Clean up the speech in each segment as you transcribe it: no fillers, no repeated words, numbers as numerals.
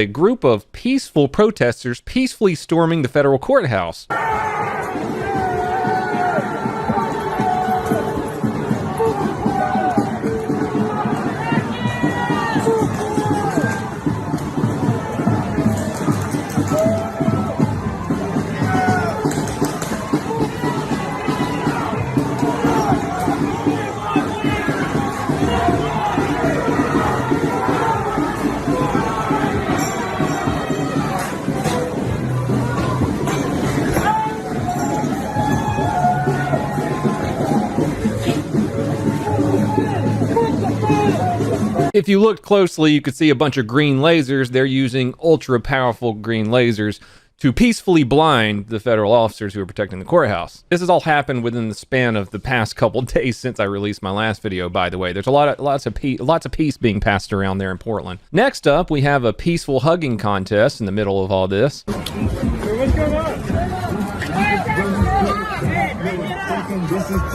a group of peaceful protesters peacefully storming the federal courthouse. If you looked closely, you could see a bunch of green lasers. They're using ultra-powerful green lasers to peacefully blind the federal officers who are protecting the courthouse. This has all happened within the span of the past couple days since I released my last video, by the way. There's lots of peace being passed around there in Portland. Next up, we have a peaceful hugging contest in the middle of all this. What's going on?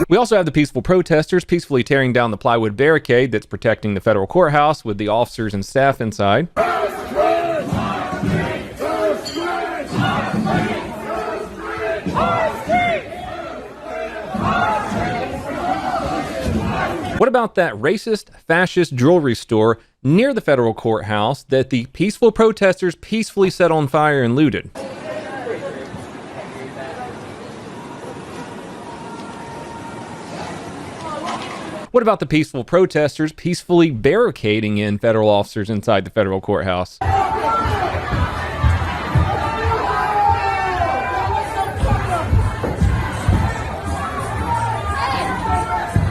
We also have the peaceful protesters peacefully tearing down the plywood barricade that's protecting the federal courthouse with the officers and staff inside. What about that racist, fascist jewelry store near the federal courthouse that the peaceful protesters peacefully set on fire and looted? What about the peaceful protesters peacefully barricading in federal officers inside the federal courthouse?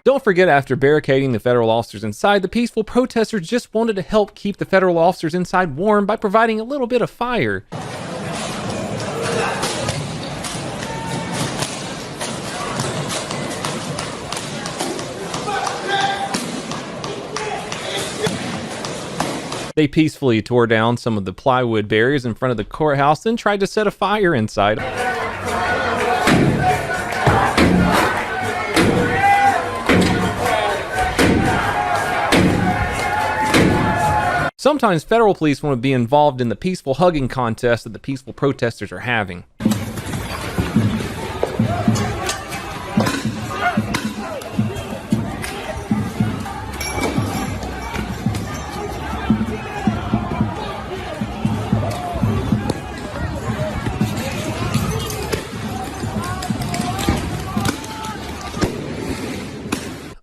Don't forget, after barricading the federal officers inside, the peaceful protesters just wanted to help keep the federal officers inside warm by providing a little bit of fire. They peacefully tore down some of the plywood barriers in front of the courthouse, then tried to set a fire inside. Sometimes federal police want to be involved in the peaceful hugging contest that the peaceful protesters are having.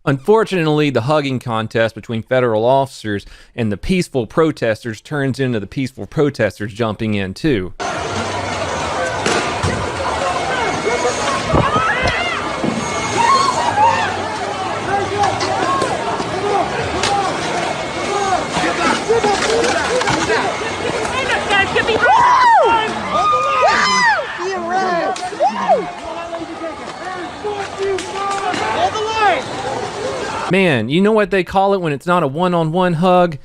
Unfortunately, the hugging contest between federal officers and the peaceful protesters turns into the peaceful protesters jumping in too. Man, you know what they call it when it's not a one-on-one hug?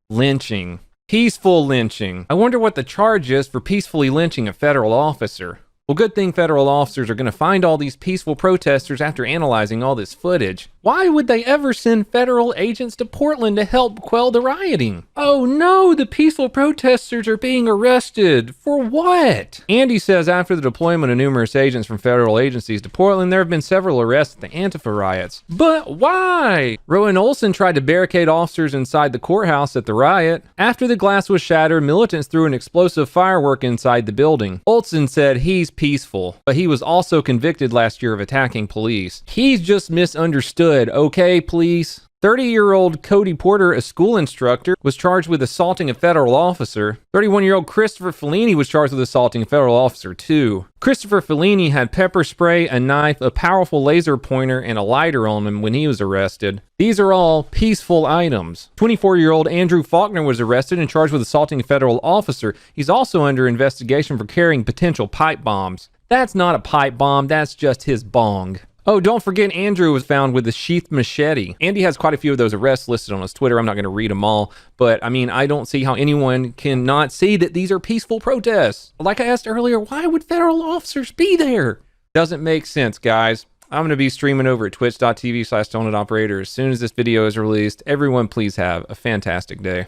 Lynching. Peaceful lynching. I wonder what the charge is for peacefully lynching a federal officer. Well, good thing federal officers are going to find all these peaceful protesters after analyzing all this footage. Why would they ever send federal agents to Portland to help quell the rioting? Oh no, the peaceful protesters are being arrested. For what? Andy says after the deployment of numerous agents from federal agencies to Portland, there have been several arrests at the Antifa riots. But why? Rowan Olson tried to barricade officers inside the courthouse at the riot. After the glass was shattered, militants threw an explosive firework inside the building. Olson said he's peaceful, but he was also convicted last year of attacking police. He's just misunderstood, okay, police? 30-year-old Cody Porter, a school instructor, was charged with assaulting a federal officer. 31-year-old Christopher Fellini was charged with assaulting a federal officer, too. Christopher Fellini had pepper spray, a knife, a powerful laser pointer, and a lighter on him when he was arrested. These are all peaceful items. 24-year-old Andrew Faulkner was arrested and charged with assaulting a federal officer. He's also under investigation for carrying potential pipe bombs. That's not a pipe bomb, that's just his bong. Oh, don't forget Andrew was found with a sheathed machete. Andy has quite a few of those arrests listed on his Twitter. I'm not going to read them all, but I mean, I don't see how anyone can not see that these are peaceful protests. Like I asked earlier, why would federal officers be there? Doesn't make sense, guys. I'm going to be streaming over at twitch.tv/StonedOperator as soon as this video is released. Everyone, please have a fantastic day.